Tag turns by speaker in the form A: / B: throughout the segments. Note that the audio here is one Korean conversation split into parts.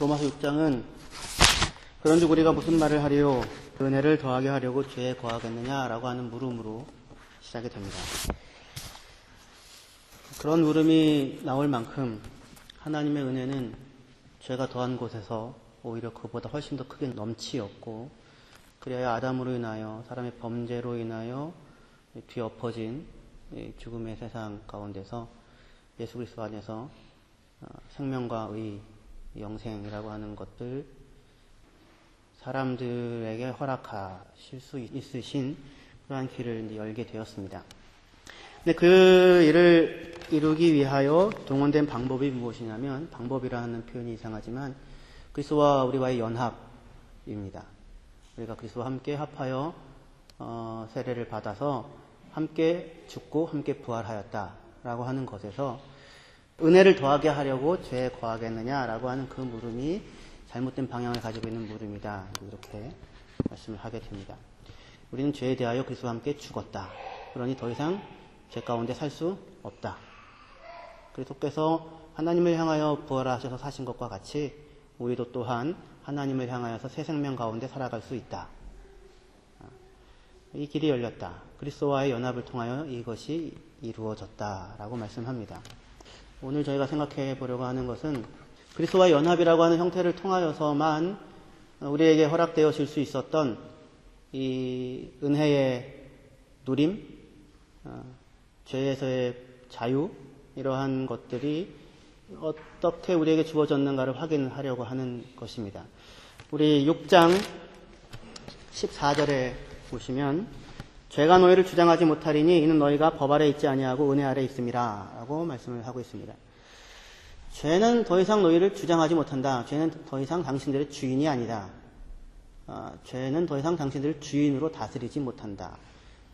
A: 로마서 6장은 그런즉 우리가 무슨 말을 하리요? 은혜를 더하게 하려고 죄에 거하겠느냐라고 하는 물음으로 시작이 됩니다. 그런 물음이 나올 만큼 하나님의 은혜는 죄가 더한 곳에서 오히려 그보다 훨씬 더 크게 넘치었고, 그래야 아담으로 인하여 사람의 범죄로 인하여 뒤엎어진 죽음의 세상 가운데서 예수 그리스도 안에서 생명과 의, 영생이라고 하는 것들 사람들에게 허락하실 수 있으신 그러한 길을 열게 되었습니다. 근데 그 일을 이루기 위하여 동원된 방법이 무엇이냐면, 방법이라는 표현이 이상하지만 그리스도와 우리와의 연합입니다. 우리가 그리스도와 함께 합하여 세례를 받아서 함께 죽고 함께 부활하였다라고 하는 것에서 은혜를 더하게 하려고 죄에 거하겠느냐라고 하는 그 물음이 잘못된 방향을 가지고 있는 물음이다, 이렇게 말씀을 하게 됩니다. 우리는 죄에 대하여 그리스도와 함께 죽었다. 그러니 더 이상 죄 가운데 살 수 없다. 그리스도께서 하나님을 향하여 부활하셔서 사신 것과 같이 우리도 또한 하나님을 향하여서 새 생명 가운데 살아갈 수 있다. 이 길이 열렸다. 그리스도와의 연합을 통하여 이것이 이루어졌다라고 말씀합니다. 오늘 저희가 생각해 보려고 하는 것은 그리스도와의 연합이라고 하는 형태를 통하여서만 우리에게 허락되어질 수 있었던 이 은혜의 누림, 죄에서의 자유, 이러한 것들이 어떻게 우리에게 주어졌는가를 확인하려고 하는 것입니다. 우리 6장 14절에 보시면 죄가 너희를 주장하지 못하리니 이는 너희가 법 아래 있지 아니하고 은혜 아래 있음이라 라고 말씀을 하고 있습니다. 죄는 더 이상 너희를 주장하지 못한다. 죄는 더 이상 당신들의 주인이 아니다. 죄는 더 이상 당신들을 주인으로 다스리지 못한다.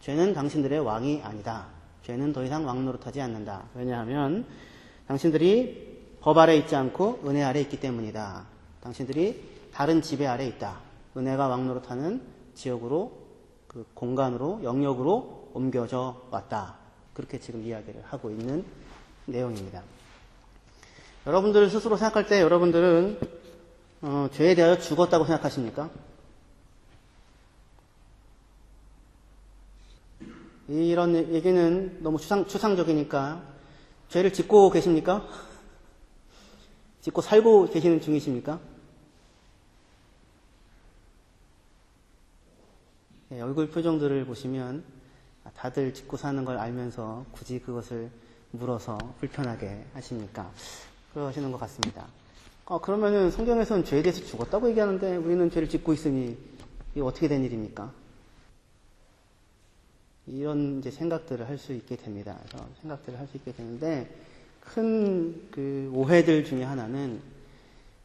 A: 죄는 당신들의 왕이 아니다. 죄는 더 이상 왕 노릇하지 않는다. 왜냐하면 당신들이 법 아래 있지 않고 은혜 아래 있기 때문이다. 당신들이 다른 지배 아래 있다. 은혜가 왕 노릇하는 지역으로, 그 공간으로, 영역으로 옮겨져 왔다. 그렇게 지금 이야기를 하고 있는 내용입니다. 여러분들 스스로 생각할 때 여러분들은 죄에 대하여 죽었다고 생각하십니까? 이런 얘기는 너무 추상적이니까 죄를 짓고 계십니까? 짓고 살고 계시는 중이십니까? 네, 얼굴 표정들을 보시면 다들 짓고 사는 걸 알면서 굳이 그것을 물어서 불편하게 하십니까? 그러시는 것 같습니다. 그러면은 성경에서는 죄에 대해서 죽었다고 얘기하는데 우리는 죄를 짓고 있으니 이게 어떻게 된 일입니까? 이런 이제 생각들을 할 수 있게 됩니다. 그래서 생각들을 할 수 있게 되는데, 큰 그 오해들 중에 하나는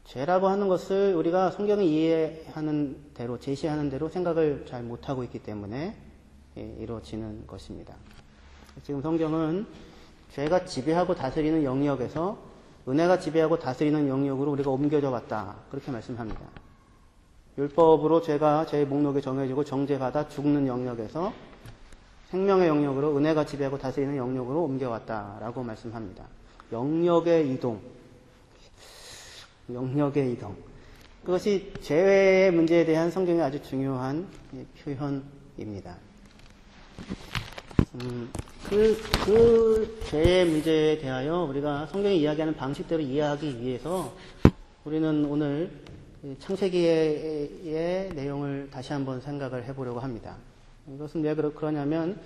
A: 죄라고 하는 것을 우리가 성경이 이해하는 대로, 제시하는 대로 생각을 잘 못하고 있기 때문에 이루어지는 것입니다. 지금 성경은 죄가 지배하고 다스리는 영역에서 은혜가 지배하고 다스리는 영역으로 우리가 옮겨져 왔다, 그렇게 말씀합니다. 율법으로 죄가 죄의 목록에 정해지고 정죄받아 죽는 영역에서 생명의 영역으로 은혜가 지배하고 다스리는 영역으로 옮겨왔다라고 말씀합니다. 영역의 이동. 그것이 죄의 문제에 대한 성경의 아주 중요한 표현입니다. 그 죄의 문제에 대하여 우리가 성경이 이야기하는 방식대로 이해하기 위해서 우리는 오늘 창세기의 내용을 다시 한번 생각을 해보려고 합니다. 이것은 왜 그러냐면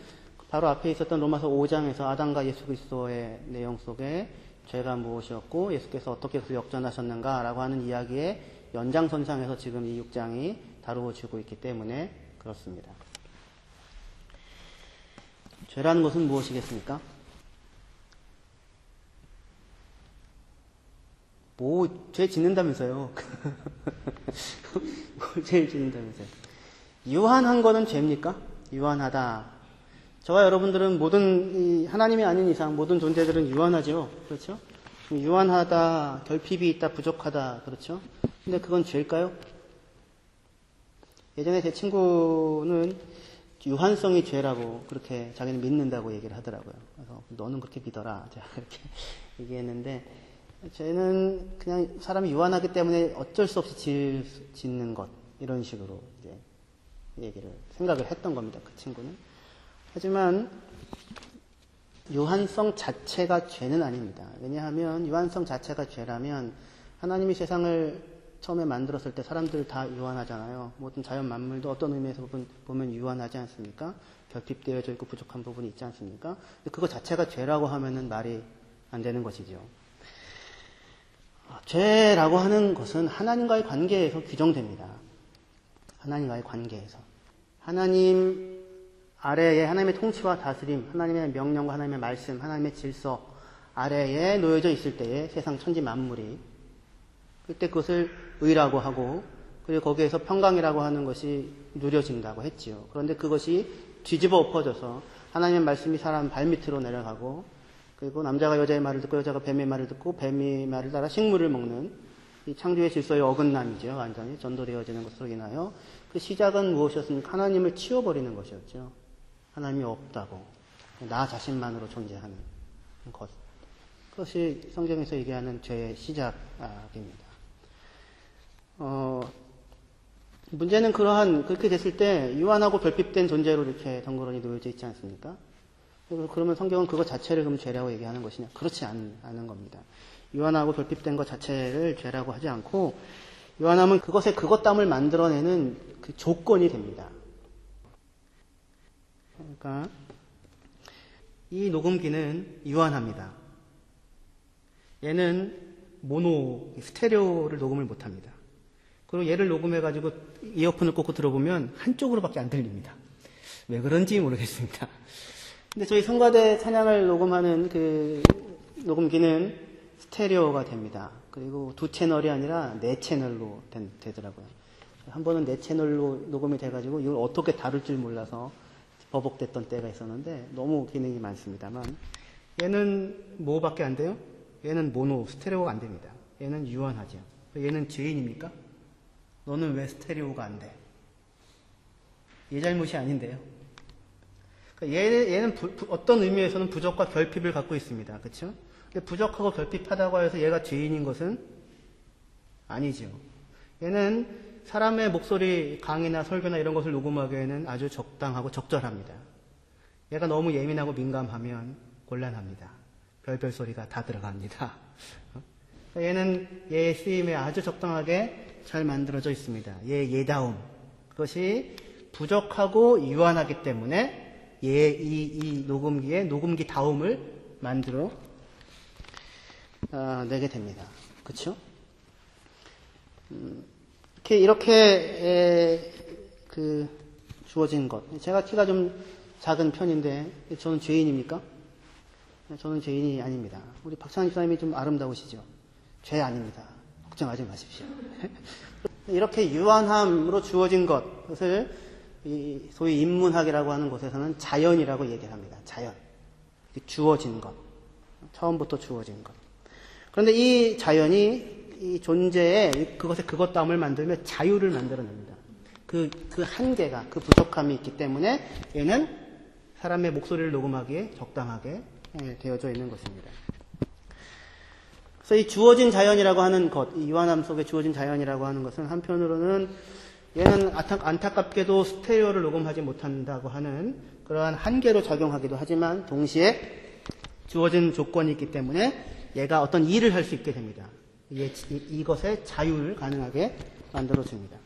A: 바로 앞에 있었던 로마서 5장에서 아담과 예수 그리스도의 내용 속에 죄가 무엇이었고 예수께서 어떻게 그것을 역전하셨는가라고 하는 이야기의 연장선상에서 지금 이 6장이 다루어지고 있기 때문에 그렇습니다. 죄라는 것은 무엇이겠습니까? 죄 짓는다면서요. 뭘 죄를 짓는다면서요. 유한한 거는 죄입니까? 유한하다. 저와 여러분들은 하나님이 아닌 이상 모든 존재들은 유한하죠. 그렇죠? 유한하다, 결핍이 있다, 부족하다. 그렇죠? 근데 그건 죄일까요? 예전에 제 친구는 유한성이 죄라고 그렇게 자기는 믿는다고 얘기를 하더라고요. 그래서 너는 그렇게 믿어라. 제가 그렇게 얘기했는데, 죄는 그냥 사람이 유한하기 때문에 어쩔 수 없이 짓는 것, 이런 식으로 이제 생각을 했던 겁니다. 그 친구는. 하지만 유한성 자체가 죄는 아닙니다. 왜냐하면 유한성 자체가 죄라면 하나님이 세상을 처음에 만들었을 때 사람들 다 유한하잖아요. 모든 자연 만물도 어떤 의미에서 보면 유한하지 않습니까? 결핍되어져 있고 부족한 부분이 있지 않습니까? 그거 자체가 죄라고 하면은 말이 안 되는 것이죠. 죄라고 하는 것은 하나님과의 관계에서 규정됩니다. 하나님과의 관계에서. 하나님 아래에 하나님의 통치와 다스림, 하나님의 명령과 하나님의 말씀, 하나님의 질서 아래에 놓여져 있을 때에 세상 천지 만물이 그때 그것을 의라고 하고 그리고 거기에서 평강이라고 하는 것이 누려진다고 했지요. 그런데 그것이 뒤집어 엎어져서 하나님의 말씀이 사람 발밑으로 내려가고 그리고 남자가 여자의 말을 듣고 여자가 뱀의 말을 듣고 뱀의 말을 따라 식물을 먹는 이 창조의 질서의 어긋남이죠. 완전히 전도되어지는 것으로 인하여 그 시작은 무엇이었습니까? 하나님을 치워버리는 것이었죠. 하나님이 없다고 나 자신만으로 존재하는 것. 그것이 성경에서 얘기하는 죄의 시작입니다. 문제는 그렇게 됐을 때 유한하고 결핍된 존재로 이렇게 덩그러니 놓여져 있지 않습니까? 그러면 성경은 그것 자체를 그럼 죄라고 얘기하는 것이냐? 그렇지 않은 겁니다. 유한하고 결핍된 것 자체를 죄라고 하지 않고 유한함은 그것의 그것담을 만들어내는 그 조건이 됩니다. 그러니까 이 녹음기는 유한합니다. 얘는 스테레오를 녹음을 못합니다. 그리고 얘를 녹음해가지고 이어폰을 꽂고 들어보면 한쪽으로밖에 안 들립니다. 왜 그런지 모르겠습니다. 근데 저희 성가대 찬양을 녹음하는 그 녹음기는 스테레오가 됩니다. 그리고 2채널이 아니라 4채널로 되더라고요. 한 번은 4채널로 녹음이 돼가지고 이걸 어떻게 다룰 줄 몰라서 버벅댔던 때가 있었는데 너무 기능이 많습니다만 얘는 뭐밖에 안 돼요? 얘는 스테레오가 안 됩니다. 얘는 유한하죠. 얘는 죄인입니까? 너는 왜 스테레오가 안 돼? 얘 잘못이 아닌데요. 그러니까 얘는 어떤 의미에서는 부족과 결핍을 갖고 있습니다. 그렇죠? 부족하고 결핍하다고 해서 얘가 죄인인 것은 아니죠. 얘는 사람의 목소리 강의나 설교나 이런 것을 녹음하기에는 아주 적당하고 적절합니다. 얘가 너무 예민하고 민감하면 곤란합니다. 별별 소리가 다 들어갑니다. 얘는 얘의 쓰임에 아주 적당하게 잘 만들어져 있습니다. 얘의 예다움. 그것이 부족하고 유한하기 때문에 이 녹음기에 녹음기 다움을 만들어 내게 됩니다. 그렇죠? 이렇게 주어진 것. 제가 키가 좀 작은 편인데 저는 죄인입니까? 저는 죄인이 아닙니다. 우리 박찬희 집사님이 좀 아름다우시죠? 죄 아닙니다. 걱정하지 마십시오. 이렇게 유한함으로 주어진 것을 소위 인문학이라고 하는 곳에서는 자연이라고 얘기를 합니다. 자연. 주어진 것. 처음부터 주어진 것. 그런데 이 자연이 이 존재에 그것의 그것담을 만들며 자유를 만들어냅니다. 그 한계가, 그 부족함이 있기 때문에 얘는 사람의 목소리를 녹음하기에 적당하게 되어져 있는 것입니다. 그래서 이 주어진 자연이라고 하는 것, 이 유한함 속에 주어진 자연이라고 하는 것은 한편으로는 얘는 안타깝게도 스테레오를 녹음하지 못한다고 하는 그러한 한계로 작용하기도 하지만 동시에 주어진 조건이 있기 때문에 얘가 어떤 일을 할 수 있게 됩니다. 이것의 자유를 가능하게 만들어줍니다.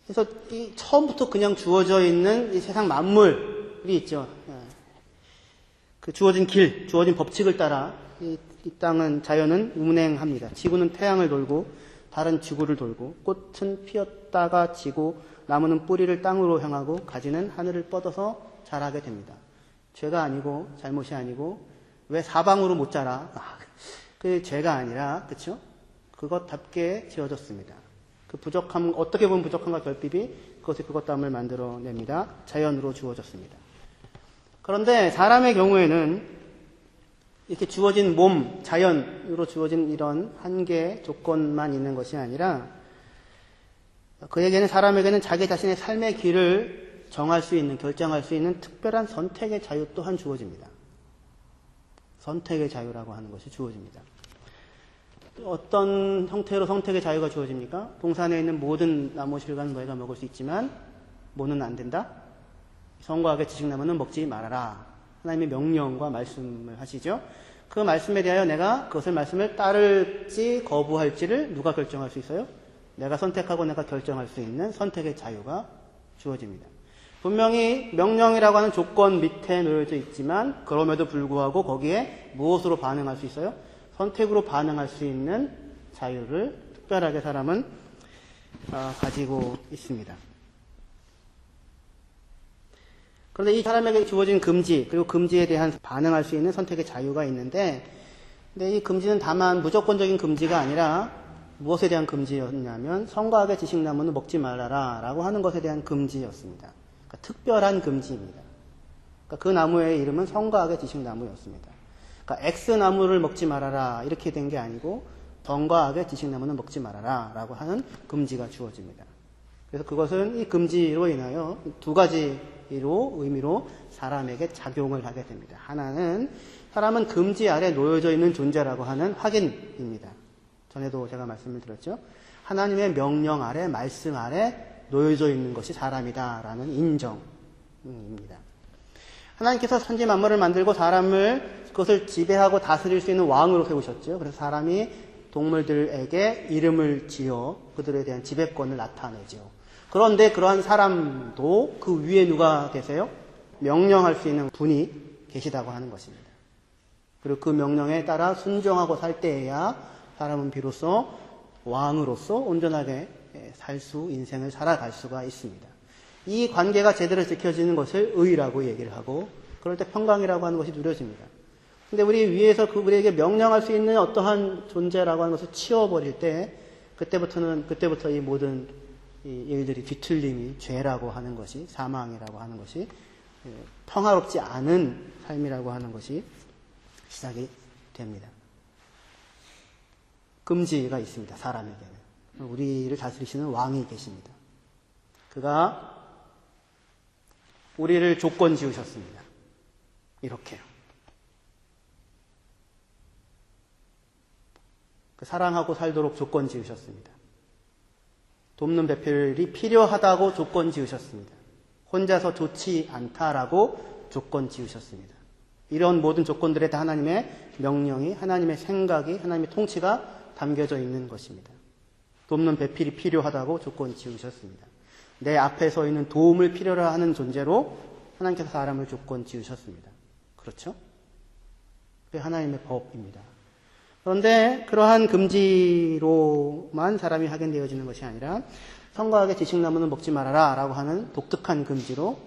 A: 그래서 처음부터 그냥 주어져 있는 이 세상 만물이 있죠. 그 주어진 길, 주어진 법칙을 따라 이 땅은, 자연은 운행합니다. 지구는 태양을 돌고 달은 지구를 돌고 꽃은 피었다가 지고 나무는 뿌리를 땅으로 향하고 가지는 하늘을 뻗어서 자라게 됩니다. 죄가 아니고 잘못이 아니고 왜 사방으로 못 자라? 그 죄가 아니라, 그쵸? 그것답게 지어졌습니다. 그 부족함, 어떻게 보면 부족함과 결핍이 그것의 그것담을 만들어냅니다. 자연으로 주어졌습니다. 그런데 사람의 경우에는 이렇게 주어진 몸, 자연으로 주어진 이런 한계 조건만 있는 것이 아니라 그에게는, 사람에게는 자기 자신의 삶의 길을 정할 수 있는, 결정할 수 있는 특별한 선택의 자유 또한 주어집니다. 선택의 자유라고 하는 것이 주어집니다. 어떤 형태로 선택의 자유가 주어집니까? 동산에 있는 모든 나무 실과는 너희가 먹을 수 있지만 뭐는 안 된다? 선과 악의 지식나무는 먹지 말아라. 하나님의 명령과 말씀을 하시죠. 그 말씀에 대하여 내가 그것을 말씀을 따를지 거부할지를 누가 결정할 수 있어요? 내가 선택하고 내가 결정할 수 있는 선택의 자유가 주어집니다. 분명히 명령이라고 하는 조건 밑에 놓여져 있지만 그럼에도 불구하고 거기에 무엇으로 반응할 수 있어요? 선택으로 반응할 수 있는 자유를 특별하게 사람은 가지고 있습니다. 그런데 이 사람에게 주어진 금지, 그리고 금지에 대한 반응할 수 있는 선택의 자유가 있는데, 근데 이 금지는 다만 무조건적인 금지가 아니라 무엇에 대한 금지였냐면 선과 악의 지식나무는 먹지 말아라 라고 하는 것에 대한 금지였습니다. 그러니까 특별한 금지입니다. 그러니까 그 나무의 이름은 선과 악의 지식나무였습니다. 그러니까 X나무를 먹지 말아라 이렇게 된 게 아니고 선과 악의 지식나무는 먹지 말아라 라고 하는 금지가 주어집니다. 그래서 그것은 이 금지로 인하여 두 가지로 의미로 사람에게 작용을 하게 됩니다. 하나는 사람은 금지 아래 놓여져 있는 존재라고 하는 확인입니다. 전에도 제가 말씀을 드렸죠. 하나님의 명령 아래, 말씀 아래 놓여져 있는 것이 사람이다라는 인정입니다. 하나님께서 천지 만물을 만들고 사람을 그것을 지배하고 다스릴 수 있는 왕으로 세우셨죠. 그래서 사람이 동물들에게 이름을 지어 그들에 대한 지배권을 나타내죠. 그런데 그러한 사람도 그 위에 누가 계세요? 명령할 수 있는 분이 계시다고 하는 것입니다. 그리고 그 명령에 따라 순종하고 살 때에야 사람은 비로소 왕으로서 온전하게 인생을 살아갈 수가 있습니다. 이 관계가 제대로 지켜지는 것을 의라고 얘기를 하고 그럴 때 평강이라고 하는 것이 누려집니다. 근데 우리 위에서 우리에게 명령할 수 있는 어떠한 존재라고 하는 것을 치워버릴 때 그때부터 이 모든 이 일들이 뒤틀림이 죄라고 하는 것이 사망이라고 하는 것이 평화롭지 않은 삶이라고 하는 것이 시작이 됩니다. 금지가 있습니다. 사람에게는. 우리를 다스리시는 왕이 계십니다. 그가 우리를 조건 지으셨습니다. 이렇게요. 사랑하고 살도록 조건 지으셨습니다. 돕는 배필이 필요하다고 조건 지으셨습니다. 혼자서 좋지 않다라고 조건 지으셨습니다. 이런 모든 조건들에 다 하나님의 명령이, 하나님의 생각이, 하나님의 통치가 담겨져 있는 것입니다. 돕는 배필이 필요하다고 조건 지으셨습니다. 내 앞에 서 있는 도움을 필요로 하는 존재로 하나님께서 사람을 조건 지으셨습니다. 그렇죠? 그게 하나님의 법입니다. 그런데 그러한 금지로만 사람이 하겐되어지는 것이 아니라 선과 악의 지식나무는 먹지 말아라 라고 하는 독특한 금지로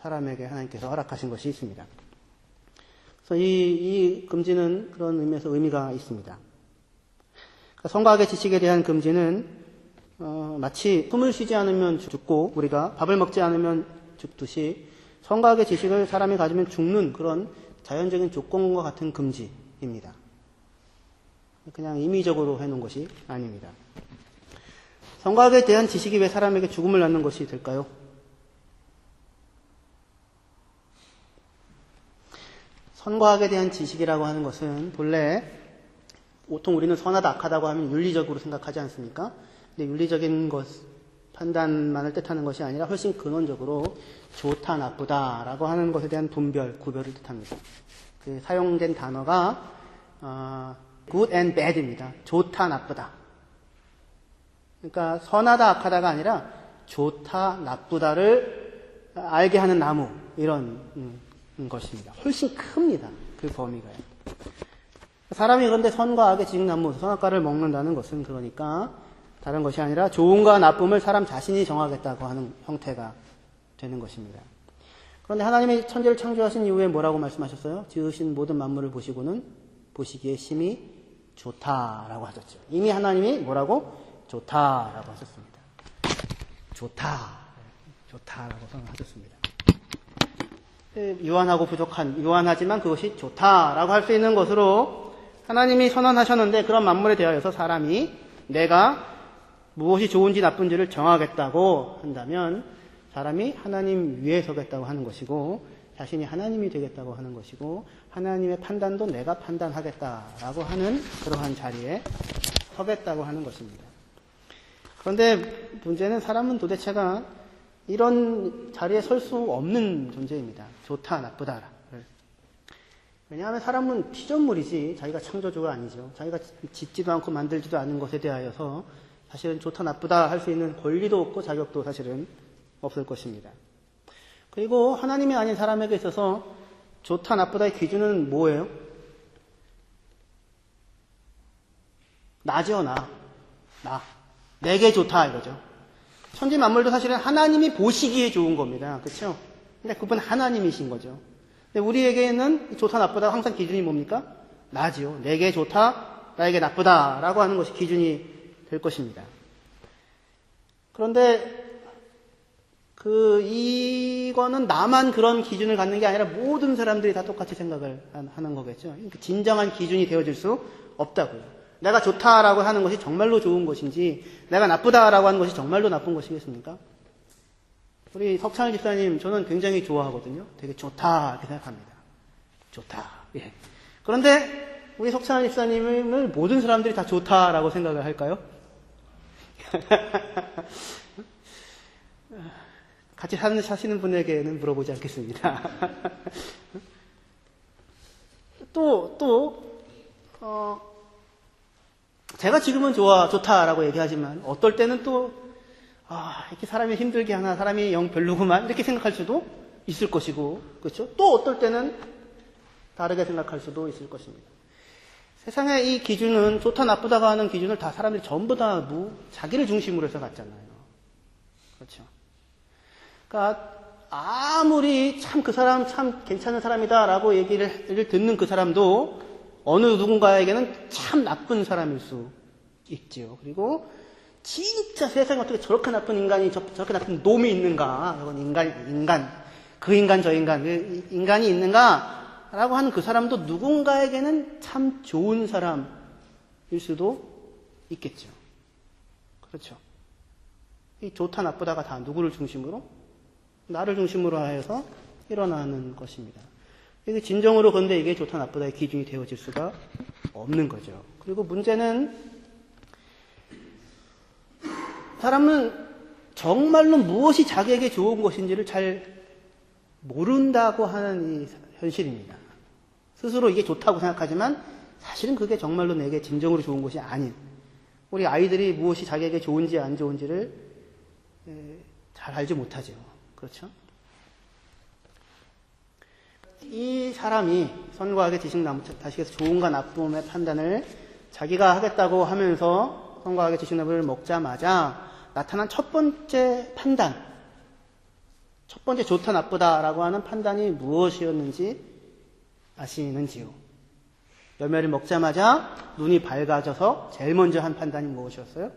A: 사람에게 하나님께서 허락하신 것이 있습니다. 그래서 이 금지는 그런 의미에서 의미가 있습니다. 그러니까 선과 악의 지식에 대한 금지는 마치 숨을 쉬지 않으면 죽고 우리가 밥을 먹지 않으면 죽듯이 선과 악의 지식을 사람이 가지면 죽는 그런 자연적인 조건과 같은 금지입니다. 그냥 임의적으로 해놓은 것이 아닙니다. 선과 악에 대한 지식이 왜 사람에게 죽음을 낳는 것이 될까요? 선과 악에 대한 지식이라고 하는 것은 본래 보통 우리는 선하다 악하다고 하면 윤리적으로 생각하지 않습니까? 근데 윤리적인 것 판단만을 뜻하는 것이 아니라 훨씬 근원적으로 좋다 나쁘다라고 하는 것에 대한 구별을 뜻합니다. 그 사용된 단어가 good and bad입니다. 좋다 나쁘다. 그러니까 선하다 악하다가 아니라 좋다 나쁘다를 알게 하는 나무 이런 것입니다. 훨씬 큽니다. 그 범위가요. 사람이 그런데 선과 악의 지식나무 선악과를 먹는다는 것은 그러니까 다른 것이 아니라 좋음과 나쁨을 사람 자신이 정하겠다고 하는 형태가 되는 것입니다. 그런데 하나님이 천지를 창조하신 이후에 뭐라고 말씀하셨어요? 지으신 모든 만물을 보시고는 보시기에 심히 좋다라고 하셨죠. 이미 하나님이 뭐라고? 좋다라고 하셨습니다. 좋다라고 선언하셨습니다. 유한하고 부족한, 유한하지만 그것이 좋다라고 할 수 있는 것으로 하나님이 선언하셨는데 그런 만물에 대하여서 사람이 내가 무엇이 좋은지 나쁜지를 정하겠다고 한다면 사람이 하나님 위에 서겠다고 하는 것이고 자신이 하나님이 되겠다고 하는 것이고 하나님의 판단도 내가 판단하겠다라고 하는 그러한 자리에 서겠다고 하는 것입니다. 그런데 문제는 사람은 도대체가 이런 자리에 설 수 없는 존재입니다. 좋다, 나쁘다. 왜냐하면 사람은 피조물이지 자기가 창조주가 아니죠. 자기가 짓지도 않고 만들지도 않은 것에 대하여서 사실은 좋다, 나쁘다 할 수 있는 권리도 없고 자격도 사실은 없을 것입니다. 그리고 하나님이 아닌 사람에게 있어서 좋다, 나쁘다의 기준은 뭐예요? 나죠, 나. 내게 좋다, 이거죠. 천지 만물도 사실은 하나님이 보시기에 좋은 겁니다. 그렇죠? 근데 그분 하나님이신 거죠. 근데 우리에게는 좋다, 나쁘다 항상 기준이 뭡니까? 나지요. 내게 좋다, 나에게 나쁘다라고 하는 것이 기준이 될 것입니다. 그런데 이거는 나만 그런 기준을 갖는 게 아니라 모든 사람들이 다 똑같이 생각을 하는 거겠죠. 진정한 기준이 되어질 수 없다고요. 내가 좋다라고 하는 것이 정말로 좋은 것인지, 내가 나쁘다라고 하는 것이 정말로 나쁜 것이겠습니까? 우리 석찬일 집사님, 저는 굉장히 좋아하거든요. 되게 좋다, 이렇게 생각합니다. 좋다. 예. 그런데 우리 석찬일 집사님을 모든 사람들이 다 좋다라고 생각을 할까요? 같이 사시는 분에게는 물어보지 않겠습니다. 제가 지금은 좋다라고 얘기하지만, 어떨 때는 이렇게 사람이 힘들게 하나, 사람이 영 별로구만, 이렇게 생각할 수도 있을 것이고, 그렇죠? 또 어떨 때는 다르게 생각할 수도 있을 것입니다. 세상의 이 기준은, 좋다, 나쁘다가 하는 기준을 다 사람들이 전부 다 자기를 중심으로 해서 갔잖아요. 그렇죠? 그러니까, 아무리 참 그 사람 참 괜찮은 사람이다라고 얘기를 듣는 그 사람도 어느 누군가에게는 참 나쁜 사람일 수 있지요. 그리고 진짜 세상에 어떻게 저렇게 나쁜 인간이, 저렇게 나쁜 놈이 있는가? 이건 그 인간, 저 인간, 그 인간이 있는가? 라고 하는 그 사람도 누군가에게는 참 좋은 사람일 수도 있겠죠. 그렇죠. 이 좋다, 나쁘다가 다 누구를 중심으로? 나를 중심으로 하여서 일어나는 것입니다. 이게 진정으로 근데 이게 좋다, 나쁘다의 기준이 되어질 수가 없는 거죠. 그리고 문제는 사람은 정말로 무엇이 자기에게 좋은 것인지를 잘 모른다고 하는 이 현실입니다. 스스로 이게 좋다고 생각하지만 사실은 그게 정말로 내게 진정으로 좋은 것이 아닌, 우리 아이들이 무엇이 자기에게 좋은지 안 좋은지를 잘 알지 못하죠. 그렇죠? 이 사람이 선과 악의 지식에서 좋은가 나쁨의 판단을 자기가 하겠다고 하면서 선과 악의 지식나무를 먹자마자 나타난 첫 번째 판단, 첫 번째 좋다 나쁘다라고 하는 판단이 무엇이었는지 아시는지요? 열매를 먹자마자 눈이 밝아져서 제일 먼저 한 판단이 무엇이었어요?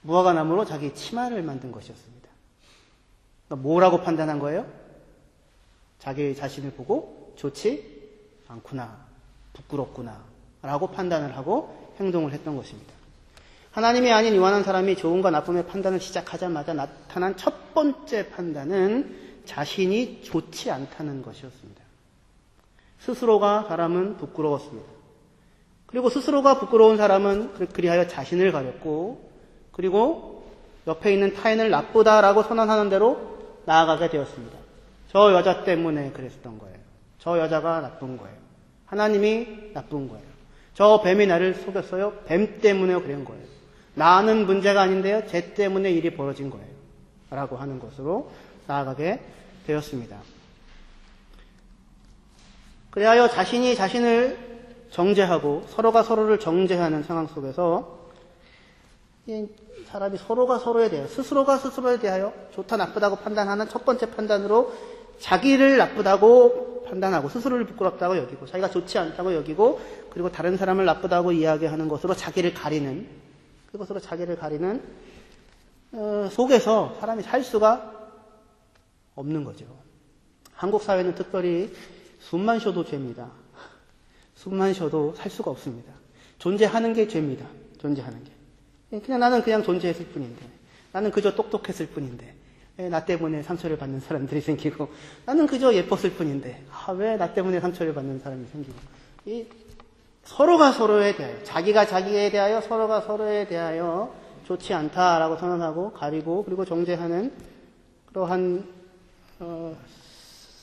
A: 무화과 나무로 자기 치마를 만든 것이었습니다. 그러니까 뭐라고 판단한 거예요? 자기 자신을 보고 좋지 않구나, 부끄럽구나 라고 판단을 하고 행동을 했던 것입니다. 하나님이 아닌 유한한 사람이 좋은가 나쁨의 판단을 시작하자마자 나타난 첫 번째 판단은 자신이 좋지 않다는 것이었습니다. 스스로가 사람은 부끄러웠습니다. 그리고 스스로가 부끄러운 사람은 그리하여 자신을 가렸고, 그리고 옆에 있는 타인을 나쁘다라고 선언하는 대로 나아가게 되었습니다. 저 여자 때문에 그랬던 거예요. 저 여자가 나쁜 거예요. 하나님이 나쁜 거예요. 저 뱀이 나를 속였어요. 뱀 때문에 그런 거예요. 나는 문제가 아닌데요. 쟤 때문에 일이 벌어진 거예요. 라고 하는 것으로 나아가게 되었습니다. 그리하여 자신이 자신을 정죄하고 서로가 서로를 정죄하는 상황 속에서 사람이 서로가 서로에 대하여, 스스로가 스스로에 대하여 좋다 나쁘다고 판단하는 첫 번째 판단으로 자기를 나쁘다고 판단하고 스스로를 부끄럽다고 여기고 자기가 좋지 않다고 여기고, 그리고 다른 사람을 나쁘다고 이야기하는 것으로 자기를 가리는, 그것으로 자기를 가리는 속에서 사람이 살 수가 없는 거죠. 한국 사회는 특별히 숨만 쉬어도 죄입니다. 숨만 쉬어도 살 수가 없습니다. 존재하는 게 죄입니다. 존재하는 게. 그냥 나는 그냥 존재했을 뿐인데, 나는 그저 똑똑했을 뿐인데, 나 때문에 상처를 받는 사람들이 생기고, 나는 그저 예뻤을 뿐인데, 왜 나 때문에 상처를 받는 사람이 생기고. 서로가 서로에 대하여, 자기가 자기에 대하여, 서로가 서로에 대하여 좋지 않다라고 선언하고, 가리고, 그리고 정죄하는 그러한,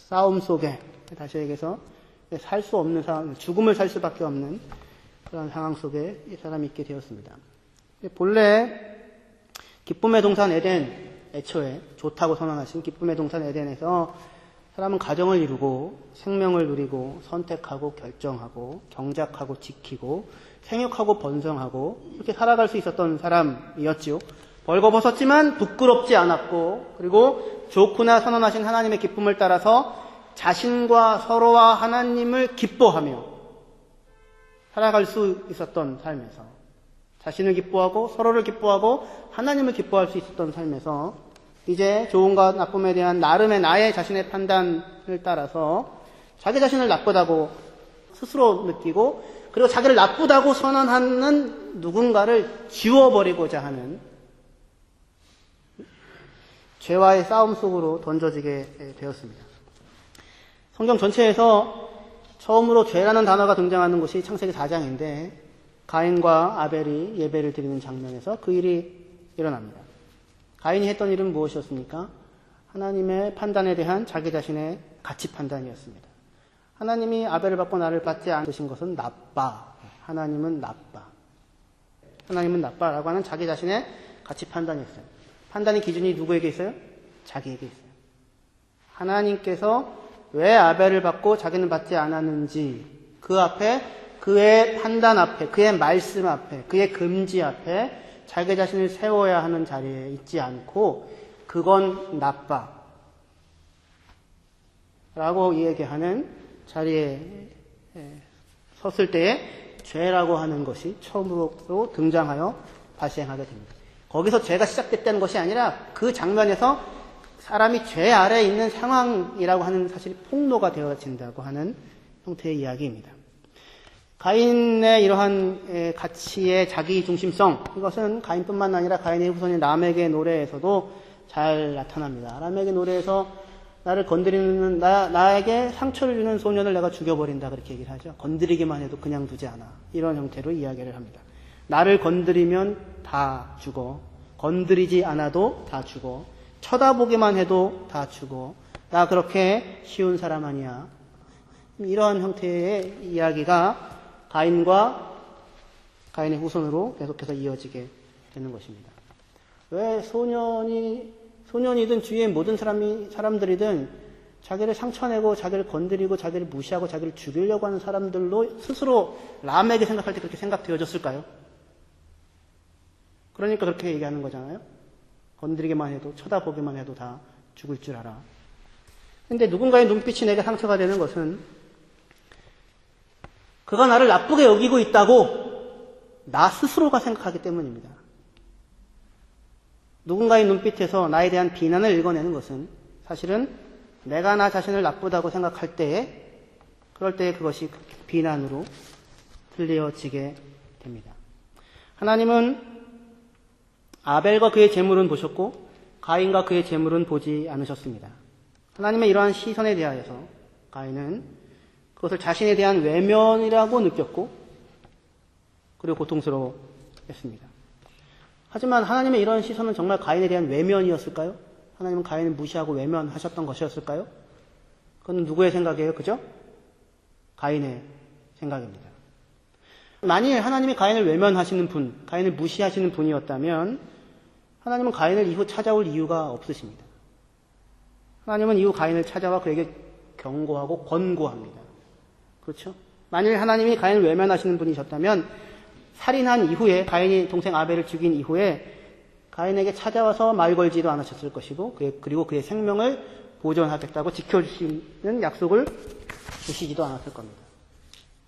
A: 싸움 속에, 다시 얘기해서, 살 수 없는 상황, 죽음을 살 수밖에 없는 그런 상황 속에 이 사람이 있게 되었습니다. 본래, 기쁨의 동산 에덴, 애초에 좋다고 선언하신 기쁨의 동산 에덴에서 사람은 가정을 이루고 생명을 누리고 선택하고 결정하고 경작하고 지키고 생육하고 번성하고 이렇게 살아갈 수 있었던 사람이었지요. 벌거벗었지만 부끄럽지 않았고 그리고 좋구나 선언하신 하나님의 기쁨을 따라서 자신과 서로와 하나님을 기뻐하며 살아갈 수 있었던 삶에서 자신을 기뻐하고 서로를 기뻐하고 하나님을 기뻐할 수 있었던 삶에서 이제 좋음과 나쁨에 대한 나름의 나의 자신의 판단을 따라서 자기 자신을 나쁘다고 스스로 느끼고 그리고 자기를 나쁘다고 선언하는 누군가를 지워버리고자 하는 죄와의 싸움 속으로 던져지게 되었습니다. 성경 전체에서 처음으로 죄라는 단어가 등장하는 곳이 창세기 4장인데 가인과 아벨이 예배를 드리는 장면에서 그 일이 일어납니다. 가인이 했던 일은 무엇이었습니까? 하나님의 판단에 대한 자기 자신의 가치 판단이었습니다. 하나님이 아벨을 받고 나를 받지 않으신 것은 나빠. 하나님은 나빠. 하나님은 나빠라고 하는 자기 자신의 가치 판단이었어요. 판단의 기준이 누구에게 있어요? 자기에게 있어요. 하나님께서 왜 아벨을 받고 자기는 받지 않았는지 그 앞에 그의 판단 앞에 그의 말씀 앞에 그의 금지 앞에 자기 자신을 세워야 하는 자리에 있지 않고 그건 나빠 라고 얘기하는 자리에 섰을 때에 죄라고 하는 것이 처음으로 등장하여 발생하게 됩니다. 거기서 죄가 시작됐다는 것이 아니라 그 장면에서 사람이 죄 아래에 있는 상황이라고 하는 사실이 폭로가 되어진다고 하는 형태의 이야기입니다. 가인의 이러한 가치의 자기 중심성, 이것은 가인뿐만 아니라 가인의 후손인 람에게 노래에서도 잘 나타납니다. 람에게 노래에서 나를 건드리는, 나에게 상처를 주는 소년을 내가 죽여버린다. 그렇게 얘기를 하죠. 건드리기만 해도 그냥 두지 않아. 이런 형태로 이야기를 합니다. 나를 건드리면 다 죽어. 건드리지 않아도 다 죽어. 쳐다보기만 해도 다 죽어. 나 그렇게 쉬운 사람 아니야. 이런 형태의 이야기가 가인과 가인의 후손으로 계속해서 이어지게 되는 것입니다. 왜 소년이든 주위의 모든 사람들이든 자기를 상처내고 자기를 건드리고 자기를 무시하고 자기를 죽이려고 하는 사람들로 스스로 람에게 생각할 때 그렇게 생각되어졌을까요? 그러니까 그렇게 얘기하는 거잖아요. 건드리기만 해도 쳐다보기만 해도 다 죽을 줄 알아. 근데 누군가의 눈빛이 내게 상처가 되는 것은 그가 나를 나쁘게 여기고 있다고 나 스스로가 생각하기 때문입니다. 누군가의 눈빛에서 나에 대한 비난을 읽어내는 것은 사실은 내가 나 자신을 나쁘다고 생각할 때에 그럴 때에 그것이 비난으로 들려지게 됩니다. 하나님은 아벨과 그의 재물은 보셨고 가인과 그의 재물은 보지 않으셨습니다. 하나님의 이러한 시선에 대하여서 가인은 그것을 자신에 대한 외면이라고 느꼈고 그리고 고통스러워했습니다. 하지만 하나님의 이런 시선은 정말 가인에 대한 외면이었을까요? 하나님은 가인을 무시하고 외면하셨던 것이었을까요? 그건 누구의 생각이에요? 그죠? 가인의 생각입니다. 만일 하나님이 가인을 외면하시는 분, 가인을 무시하시는 분이었다면 하나님은 가인을 이후 찾아올 이유가 없으십니다. 하나님은 이후 가인을 찾아와 그에게 경고하고 권고합니다. 그렇죠? 만일 하나님이 가인을 외면하시는 분이셨다면 살인한 이후에 가인이 동생 아벨을 죽인 이후에 가인에게 찾아와서 말 걸지도 않으셨을 것이고 그리고 그의 생명을 보존하겠다고 지켜주시는 약속을 주시지도 않았을 겁니다.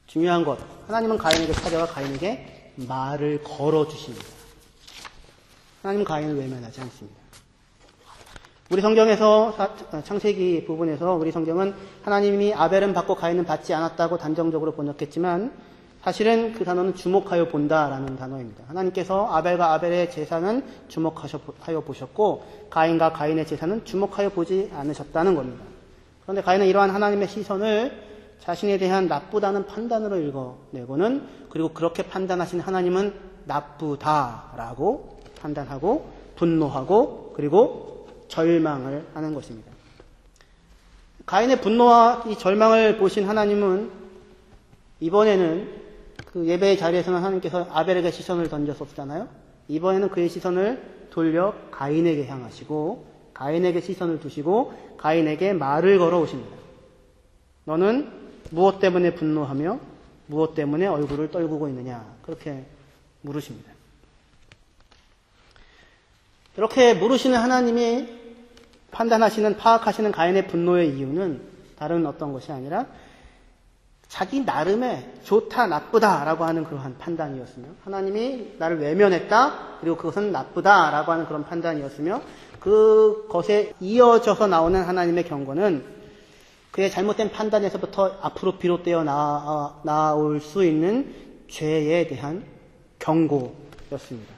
A: 중요한 것, 하나님은 가인에게 찾아와 가인에게 말을 걸어주십니다. 하나님은 가인을 외면하지 않습니다. 우리 성경에서 창세기 부분에서 우리 성경은 하나님이 아벨은 받고 가인은 받지 않았다고 단정적으로 번역했지만 사실은 그 단어는 주목하여 본다라는 단어입니다. 하나님께서 아벨과 아벨의 제사는 주목하여 보셨고 가인과 가인의 제사는 주목하여 보지 않으셨다는 겁니다. 그런데 가인은 이러한 하나님의 시선을 자신에 대한 나쁘다는 판단으로 읽어내고는, 그리고 그렇게 판단하신 하나님은 나쁘다라고 판단하고 분노하고 그리고 절망을 하는 것입니다. 가인의 분노와 이 절망을 보신 하나님은 이번에는 그 예배의 자리에서는 하나님께서 아벨에게 시선을 던졌었잖아요. 이번에는 그의 시선을 돌려 가인에게 향하시고 가인에게 시선을 두시고 가인에게 말을 걸어 오십니다. 너는 무엇 때문에 분노하며 무엇 때문에 얼굴을 떨구고 있느냐, 그렇게 물으십니다. 이렇게 물으시는 하나님이 판단하시는, 파악하시는 가인의 분노의 이유는 다른 어떤 것이 아니라 자기 나름의 좋다 나쁘다라고 하는 그러한 판단이었으며, 하나님이 나를 외면했다, 그리고 그것은 나쁘다라고 하는 그런 판단이었으며, 그것에 이어져서 나오는 하나님의 경고는 그의 잘못된 판단에서부터 앞으로 비롯되어 나올 수 있는 죄에 대한 경고였습니다.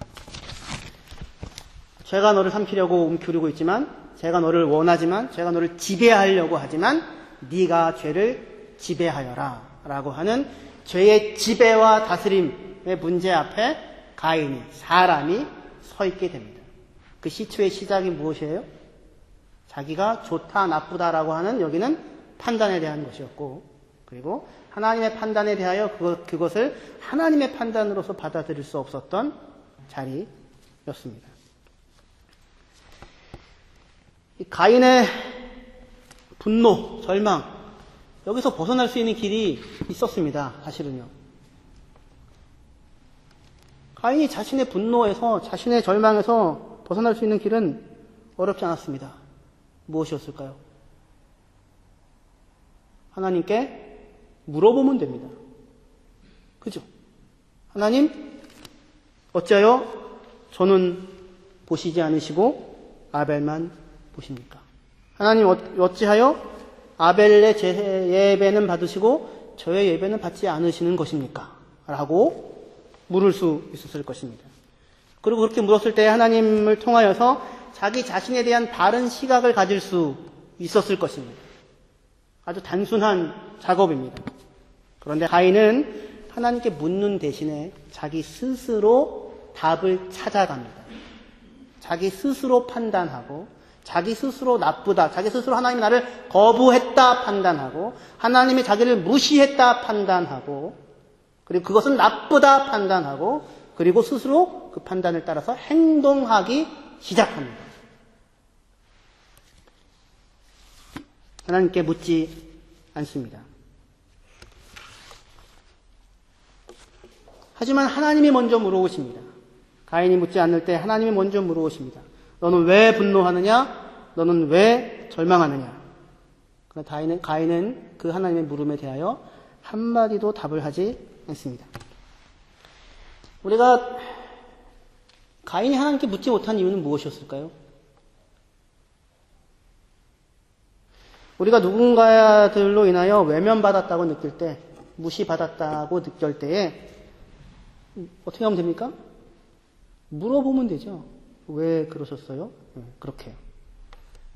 A: 죄가 너를 삼키려고 움켜쥐고 있지만, 죄가 너를 원하지만, 죄가 너를 지배하려고 하지만 네가 죄를 지배하여라 라고 하는 죄의 지배와 다스림의 문제 앞에 가인이, 사람이 서 있게 됩니다. 그 시초의 시작이 무엇이에요? 자기가 좋다 나쁘다라고 하는 여기는 판단에 대한 것이었고, 그리고 하나님의 판단에 대하여 그것을 하나님의 판단으로서 받아들일 수 없었던 자리였습니다. 이 가인의 분노, 절망, 여기서 벗어날 수 있는 길이 있었습니다. 사실은요. 가인이 자신의 분노에서, 자신의 절망에서 벗어날 수 있는 길은 어렵지 않았습니다. 무엇이었을까요? 하나님께 물어보면 됩니다. 그죠? 하나님, 어찌하여 저는 보시지 않으시고 아벨만 보십니까? 하나님, 어찌하여 아벨의 예배는 받으시고 저의 예배는 받지 않으시는 것입니까? 라고 물을 수 있었을 것입니다. 그리고 그렇게 물었을 때 하나님을 통하여서 자기 자신에 대한 바른 시각을 가질 수 있었을 것입니다. 아주 단순한 작업입니다. 그런데 가인은 하나님께 묻는 대신에 자기 스스로 답을 찾아갑니다. 자기 스스로 판단하고, 자기 스스로 나쁘다, 자기 스스로 하나님이 나를 거부했다 판단하고, 하나님이 자기를 무시했다 판단하고, 그리고 그것은 나쁘다 판단하고, 그리고 스스로 그 판단을 따라서 행동하기 시작합니다. 하나님께 묻지 않습니다. 하지만 하나님이 먼저 물어오십니다. 가인이 묻지 않을 때 하나님이 먼저 물어오십니다. 너는 왜 분노하느냐? 너는 왜 절망하느냐? 그러나 가인은 그 하나님의 물음에 대하여 한마디도 답을 하지 않습니다. 우리가 가인이 하나님께 묻지 못한 이유는 무엇이었을까요? 우리가 누군가들로 인하여 외면받았다고 느낄 때, 무시받았다고 느낄 때에 어떻게 하면 됩니까? 물어보면 되죠. 왜 그러셨어요? 그렇게.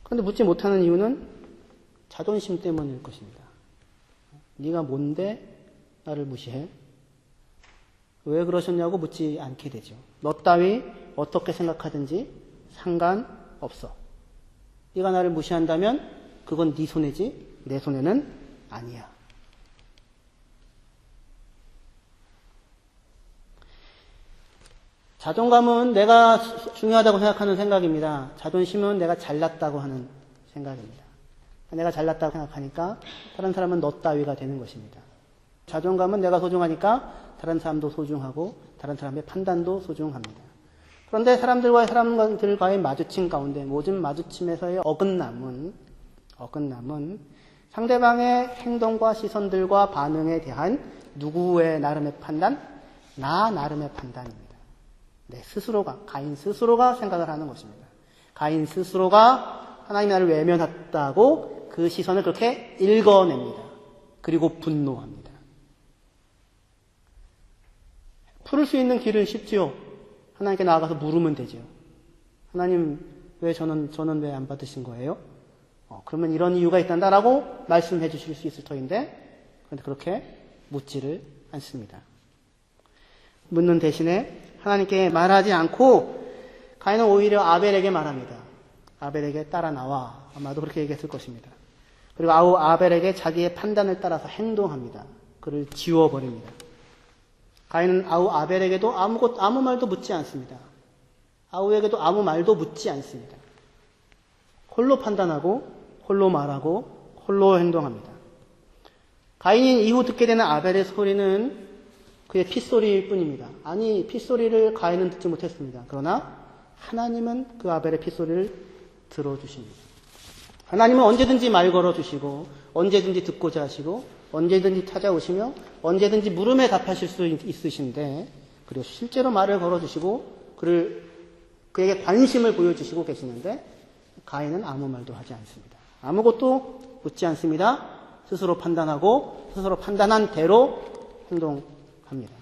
A: 그런데 묻지 못하는 이유는 자존심 때문일 것입니다. 네가 뭔데 나를 무시해? 왜 그러셨냐고 묻지 않게 되죠. 너 따위 어떻게 생각하든지 상관없어. 네가 나를 무시한다면 그건 네 손해지 내 손해는 아니야. 자존감은 내가 중요하다고 생각하는 생각입니다. 자존심은 내가 잘났다고 하는 생각입니다. 내가 잘났다고 생각하니까 다른 사람은 너 따위가 되는 것입니다. 자존감은 내가 소중하니까 다른 사람도 소중하고 다른 사람의 판단도 소중합니다. 그런데 사람들과의 마주침 가운데, 모든 마주침에서의 어긋남은 상대방의 행동과 시선들과 반응에 대한 누구의 나름의 판단? 나 나름의 판단입니다. 내 스스로가, 가인 스스로가 생각을 하는 것입니다. 가인 스스로가 하나님이 나를 외면했다고 그 시선을 그렇게 읽어냅니다. 그리고 분노합니다. 풀을 수 있는 길은 쉽지요. 하나님께 나아가서 물으면 되죠. 하나님, 왜 저는 왜 안 받으신 거예요? 그러면 이런 이유가 있단다라고 말씀해 주실 수 있을 터인데, 그런데 그렇게 묻지를 않습니다. 묻는 대신에 하나님께 말하지 않고 가인은 오히려 아벨에게 말합니다. 아벨에게 따라 나와. 아마도 그렇게 얘기했을 것입니다. 그리고 아벨에게 자기의 판단을 따라서 행동합니다. 그를 지워버립니다. 가인은 아벨에게도 아무 말도 묻지 않습니다. 아우에게도 아무 말도 묻지 않습니다. 홀로 판단하고 홀로 말하고 홀로 행동합니다. 가인이 이후 듣게 되는 아벨의 소리는 그의 핏소리일 뿐입니다. 아니, 핏소리를 가인은 듣지 못했습니다. 그러나 하나님은 그 아벨의 핏소리를 들어주십니다. 하나님은 언제든지 말 걸어주시고 언제든지 듣고자 하시고 언제든지 찾아오시며 언제든지 물음에 답하실 수 있으신데, 그리고 실제로 말을 걸어주시고 그에게 관심을 보여주시고 계시는데 가인은 아무 말도 하지 않습니다. 아무것도 묻지 않습니다. 스스로 판단하고 스스로 판단한 대로 행동합니다.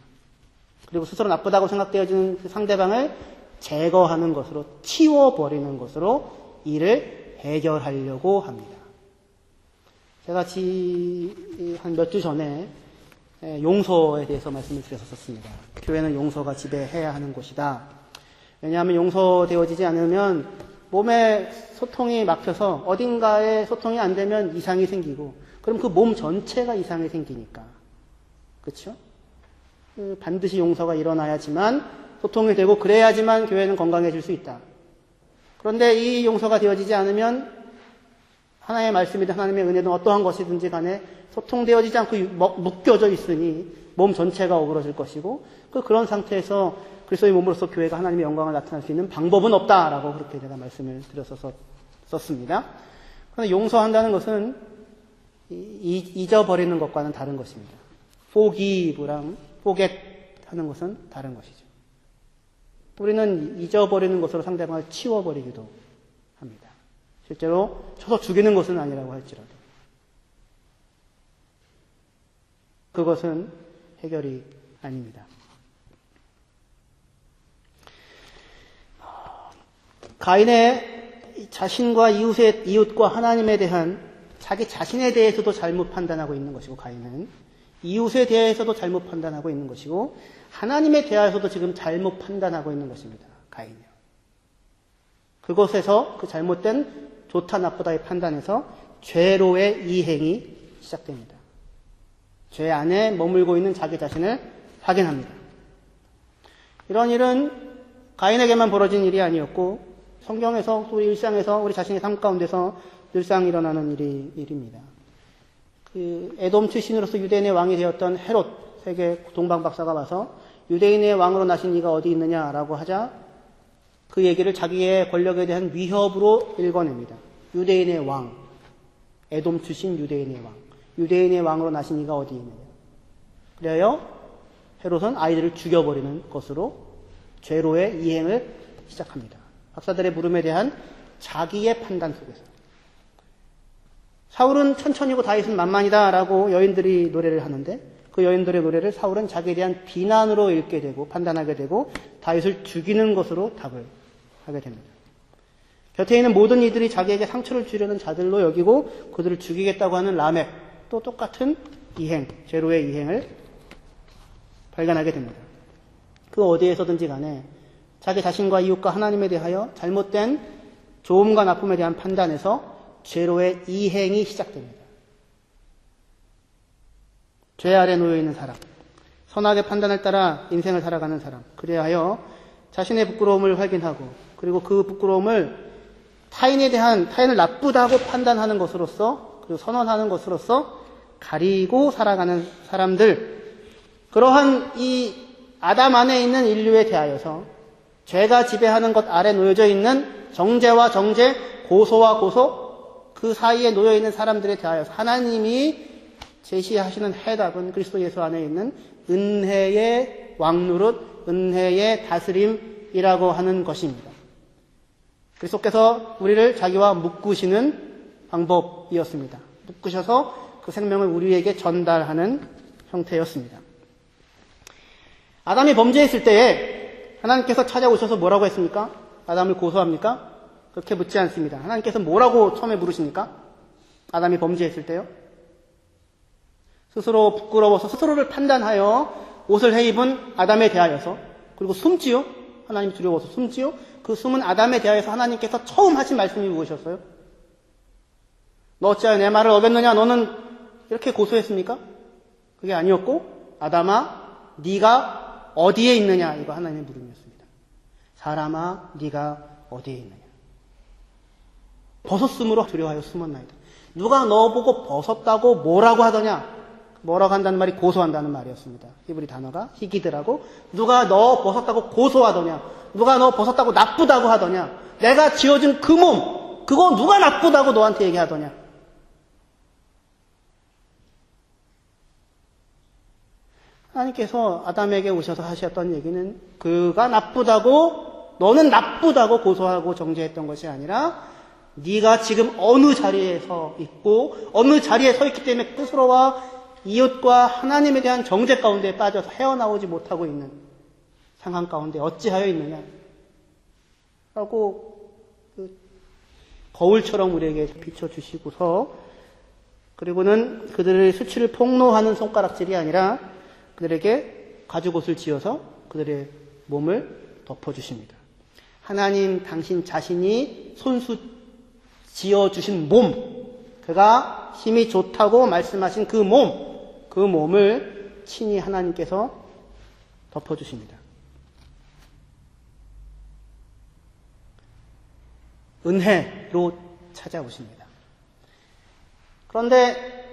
A: 그리고 스스로 나쁘다고 생각되어지는 그 상대방을 제거하는 것으로, 치워버리는 것으로 일을 해결하려고 합니다. 제가 한 몇 주 전에 용서에 대해서 말씀을 드렸었습니다. 교회는 용서가 지배해야 하는 곳이다. 왜냐하면 용서되어지지 않으면 몸에 소통이 막혀서 어딘가에 소통이 안 되면 이상이 생기고, 그럼 그 몸 전체가 이상이 생기니까. 그렇죠? 반드시 용서가 일어나야지만 소통이 되고 그래야지만 교회는 건강해질 수 있다. 그런데 이 용서가 되어지지 않으면 하나님의 말씀이든 하나님의 은혜든 어떠한 것이든지 간에 소통되어지지 않고 묶여져 있으니 몸 전체가 어그러질 것이고, 그런 상태에서 그리스도의 몸으로서 교회가 하나님의 영광을 나타낼 수 있는 방법은 없다라고 그렇게 제가 말씀을 드렸었습니다. 그런데 용서한다는 것은 잊어버리는 것과는 다른 것입니다. forgive랑 forget 하는 것은 다른 것이죠. 우리는 잊어버리는 것으로 상대방을 치워버리기도 합니다. 실제로 쳐서 죽이는 것은 아니라고 할지라도. 그것은 해결이 아닙니다. 가인의 자신과 이웃과 하나님에 대한 자기 자신에 대해서도 잘못 판단하고 있는 것이고, 가인은 이웃에 대해서도 잘못 판단하고 있는 것이고, 하나님에 대해서도 지금 잘못 판단하고 있는 것입니다. 가인이요. 그것에서 그 잘못된 좋다 나쁘다의 판단에서 죄로의 이행이 시작됩니다. 죄 안에 머물고 있는 자기 자신을 확인합니다. 이런 일은 가인에게만 벌어진 일이 아니었고 성경에서, 우리 일상에서, 우리 자신의 삶 가운데서 늘상 일어나는 일입니다. 에돔 출신으로서 유대인의 왕이 되었던 헤롯, 세계 동방박사가 와서 유대인의 왕으로 나신 이가 어디 있느냐라고 하자 그 얘기를 자기의 권력에 대한 위협으로 읽어냅니다. 유대인의 왕, 에돔 출신 유대인의 왕, 유대인의 왕으로 나신 이가 어디 있느냐. 그래요 헤롯은 아이들을 죽여버리는 것으로 죄로의 이행을 시작합니다. 박사들의 물음에 대한 자기의 판단 속에서. 사울은 천천히고 다윗은 만만이다라고 여인들이 노래를 하는데, 그 여인들의 노래를 사울은 자기에 대한 비난으로 읽게 되고 판단하게 되고 다윗을 죽이는 것으로 답을 하게 됩니다. 곁에 있는 모든 이들이 자기에게 상처를 주려는 자들로 여기고 그들을 죽이겠다고 하는 라멕, 또 똑같은 이행, 죄로의 이행을 발견하게 됩니다. 그 어디에서든지 간에 자기 자신과 이웃과 하나님에 대하여 잘못된 좋음과 나쁨에 대한 판단에서 죄로의 이행이 시작됩니다. 죄 아래 놓여있는 사람, 선악의 판단을 따라 인생을 살아가는 사람, 그리하여 자신의 부끄러움을 확인하고 그리고 그 부끄러움을 타인을 나쁘다고 판단하는 것으로서, 그리고 선언하는 것으로서 가리고 살아가는 사람들, 그러한 이 아담 안에 있는 인류에 대하여서 죄가 지배하는 것 아래 놓여져 있는 정죄와 정죄, 고소와 고소, 그 사이에 놓여있는 사람들에 대하여서 하나님이 제시하시는 해답은 그리스도 예수 안에 있는 은혜의 왕노릇, 은혜의 다스림이라고 하는 것입니다. 그리스도께서 우리를 자기와 묶으시는 방법이었습니다. 묶으셔서 그 생명을 우리에게 전달하는 형태였습니다. 아담이 범죄했을 때에 하나님께서 찾아오셔서 뭐라고 했습니까? 아담을 고소합니까? 그렇게 묻지 않습니다. 하나님께서 뭐라고 처음에 물으십니까? 아담이 범죄했을 때요? 스스로 부끄러워서 스스로를 판단하여 옷을 해입은 아담에 대하여서, 그리고 숨지요? 하나님 두려워서 숨지요? 그 숨은 아담에 대하여서 하나님께서 처음 하신 말씀이 무엇이었어요? 너 어찌하여 내 말을 어겼느냐? 너는 이렇게 고소했습니까? 그게 아니었고, 아담아 네가 어디에 있느냐? 이거 하나님의 물음이었습니다. 사람아 네가 어디에 있느냐? 벗었으므로 두려워하여 숨었나이다. 누가 너 보고 벗었다고 뭐라고 하더냐? 뭐라고 한다는 말이 고소한다는 말이었습니다. 히브리 단어가 히기드라고. 누가 너 벗었다고 고소하더냐? 누가 너 벗었다고 나쁘다고 하더냐? 내가 지어준 그 몸, 그거 누가 나쁘다고 너한테 얘기하더냐? 하나님께서 아담에게 오셔서 하셨던 얘기는 그가 나쁘다고, 너는 나쁘다고 고소하고 정죄했던 것이 아니라 네가 지금 어느 자리에 서 있고 어느 자리에 서 있기 때문에 스스로와 이웃과 하나님에 대한 정죄 가운데 빠져서 헤어나오지 못하고 있는 상황 가운데 어찌하여 있느냐 라고 거울처럼 우리에게 비춰주시고서, 그리고는 그들의 수치를 폭로하는 손가락질이 아니라 그들에게 가죽옷을 지어서 그들의 몸을 덮어주십니다. 하나님 당신 자신이 손수 지어주신 몸, 그가 힘이 좋다고 말씀하신 그 몸을 친히 하나님께서 덮어주십니다. 은혜로 찾아오십니다. 그런데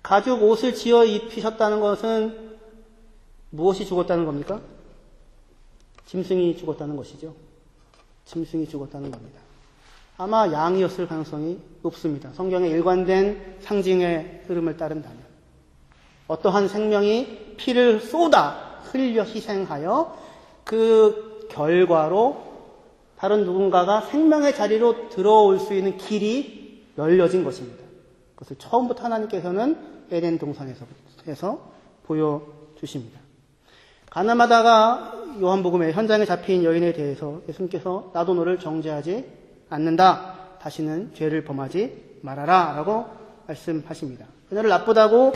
A: 가죽 옷을 지어 입히셨다는 것은 무엇이 죽었다는 겁니까? 짐승이 죽었다는 것이죠. 짐승이 죽었다는 겁니다. 아마 양이었을 가능성이 높습니다. 성경의 일관된 상징의 흐름을 따른다면. 어떠한 생명이 피를 쏟아 흘려 희생하여 그 결과로 다른 누군가가 생명의 자리로 들어올 수 있는 길이 열려진 것입니다. 그것을 처음부터 하나님께서는 에덴 동산에서 보여주십니다. 가늠하다가 요한복음의 현장에 잡힌 여인에 대해서 예수님께서 나도 너를 정죄하지 않는다. 다시는 죄를 범하지 말아라 라고 말씀하십니다. 그녀를 나쁘다고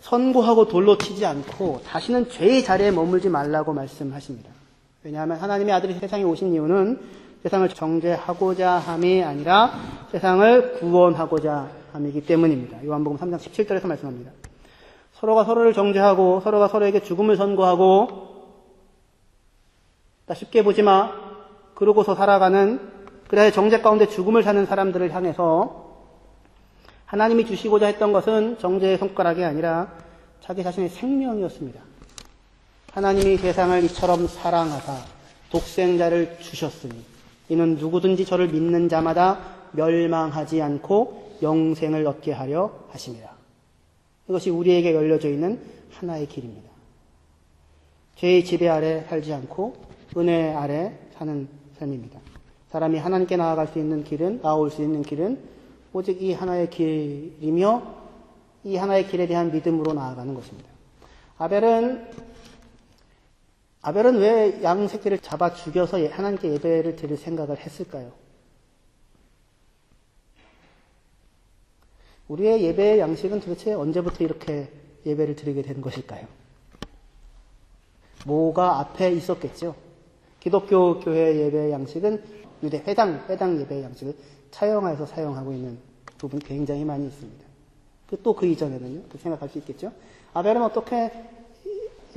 A: 선고하고 돌로 치지 않고 다시는 죄의 자리에 머물지 말라고 말씀하십니다. 왜냐하면 하나님의 아들이 세상에 오신 이유는 세상을 정죄하고자 함이 아니라 세상을 구원하고자 함이기 때문입니다. 요한복음 3장 17절에서 말씀합니다. 서로가 서로를 정죄하고 서로가 서로에게 죽음을 선고하고 나 쉽게 보지 마 그러고서 살아가는, 그래야 정죄 가운데 죽음을 사는 사람들을 향해서 하나님이 주시고자 했던 것은 정죄의 손가락이 아니라 자기 자신의 생명이었습니다. 하나님이 세상을 이처럼 사랑하사 독생자를 주셨으니 이는 누구든지 저를 믿는 자마다 멸망하지 않고 영생을 얻게 하려 하심이라. 이것이 우리에게 열려져 있는 하나의 길입니다. 죄의 지배 아래 살지 않고 은혜 아래 사는 삶입니다. 사람이 하나님께 나아올 수 있는 길은 오직 이 하나의 길이며 이 하나의 길에 대한 믿음으로 나아가는 것입니다. 아벨은 왜 양 새끼를 잡아 죽여서 하나님께 예배를 드릴 생각을 했을까요? 우리의 예배의 양식은 도대체 언제부터 이렇게 예배를 드리게 된 것일까요? 뭐가 앞에 있었겠죠. 기독교 교회 예배의 양식은 유대 회당 예배의 양식을 차용하여서 사용하고 있는 부분이 굉장히 많이 있습니다. 또 그 이전에는요, 그 생각할 수 있겠죠. 아벨은 어떻게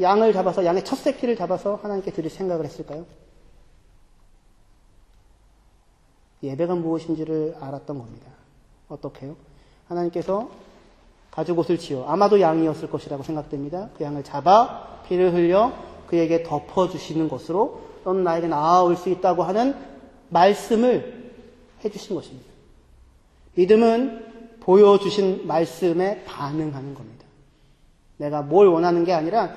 A: 양을 잡아서, 양의 첫 새끼를 잡아서 하나님께 드릴 생각을 했을까요? 예배가 무엇인지를 알았던 겁니다. 어떻게요? 하나님께서 가죽옷을 지어, 아마도 양이었을 것이라고 생각됩니다. 그 양을 잡아 피를 흘려 그에게 덮어주시는 것으로 너는 나에게 나아올 수 있다고 하는 말씀을 해주신 것입니다. 믿음은 보여주신 말씀에 반응하는 겁니다. 내가 뭘 원하는 게 아니라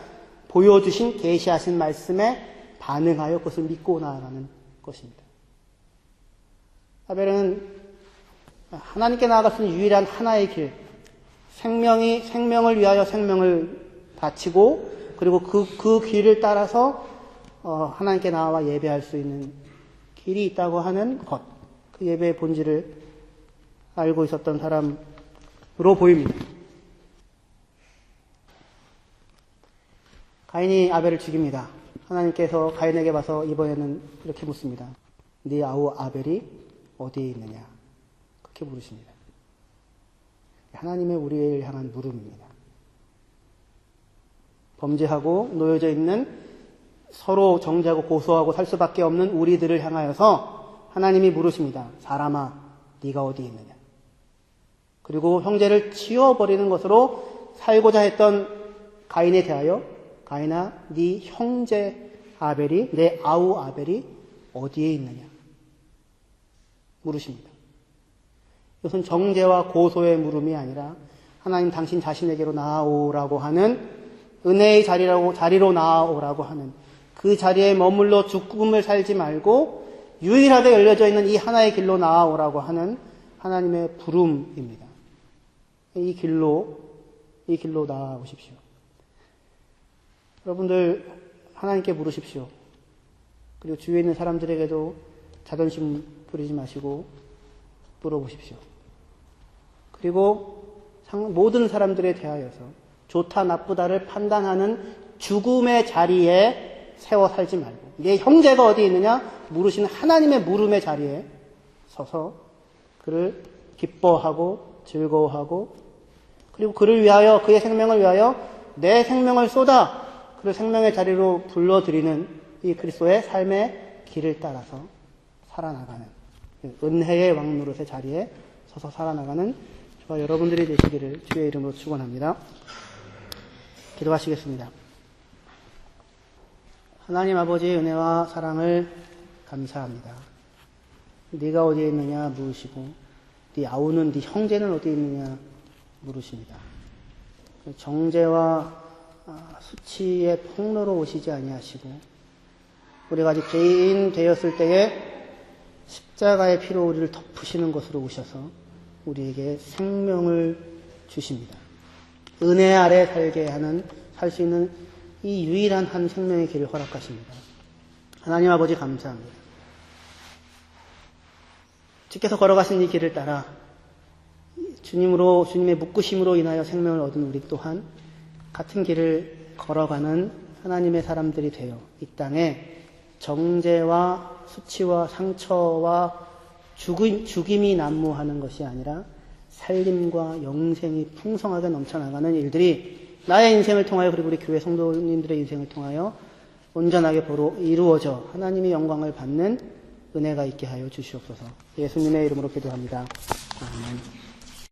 A: 보여주신 계시하신 말씀에 반응하여 그것을 믿고 나아가는 것입니다. 아벨은 하나님께 나아갈 수 있는 유일한 하나의 길, 생명을 위하여 생명을 바치고 그리고 그 길을 따라서 하나님께 나와 예배할 수 있는 길이 있다고 하는 것, 그 예배의 본질을 알고 있었던 사람으로 보입니다. 가인이 아벨을 죽입니다. 하나님께서 가인에게 와서 이번에는 이렇게 묻습니다. 네 아우 아벨이 어디에 있느냐? 그렇게 물으십니다. 하나님의 우리를 향한 물음입니다. 범죄하고 놓여져 있는 서로 정죄하고 고소하고 살 수밖에 없는 우리들을 향하여서 하나님이 물으십니다. 사람아, 네가 어디에 있느냐? 그리고 형제를 치워버리는 것으로 살고자 했던 가인에 대하여 가인아, 네 형제 아벨이, 내 아우 아벨이 어디에 있느냐? 물으십니다. 이것은 정죄와 고소의 물음이 아니라 하나님 당신 자신에게로 나아오라고 하는 은혜의 자리로 나아오라고 하는 그 자리에 머물러 죽음을 살지 말고 유일하게 열려져 있는 이 하나의 길로 나아오라고 하는 하나님의 부름입니다. 이 길로 나아오십시오. 여러분들 하나님께 물으십시오. 그리고 주위에 있는 사람들에게도 자존심 부리지 마시고 물어보십시오. 그리고 모든 사람들에 대하여서 좋다 나쁘다를 판단하는 죽음의 자리에 세워 살지 말고 내 형제가 어디 있느냐 물으시는 하나님의 물음의 자리에 서서 그를 기뻐하고 즐거워하고 그리고 그를 위하여 그의 생명을 위하여 내 생명을 쏟아 그를 생명의 자리로 불러들이는 이 그리스도의 삶의 길을 따라서 살아나가는 은혜의 왕노릇의 자리에 서서 살아나가는 저와 여러분들이 되시기를 주의 이름으로 축원합니다. 기도하시겠습니다. 하나님 아버지의 은혜와 사랑을 감사합니다. 네가 어디에 있느냐 물으시고 네 아우는 네 형제는 어디에 있느냐 물으십니다. 정죄와 수치의 폭로로 오시지 아니하시고 우리가 아직 죄인 되었을 때에 십자가의 피로 우리를 덮으시는 것으로 오셔서 우리에게 생명을 주십니다. 은혜 아래 살게 하는 살 수 있는 이 유일한 한 생명의 길을 허락하십니다. 하나님 아버지 감사합니다. 주께서 걸어가신 이 길을 따라 주님의 묶으심으로 인하여 생명을 얻은 우리 또한 같은 길을 걸어가는 하나님의 사람들이 되어 이 땅에 정죄와 수치와 상처와 죽임이 난무하는 것이 아니라 살림과 영생이 풍성하게 넘쳐나가는 일들이 나의 인생을 통하여 그리고 우리 교회 성도님들의 인생을 통하여 온전하게 이루어져 하나님의 영광을 받는 은혜가 있게 하여 주시옵소서. 예수님의 이름으로 기도합니다. 아멘.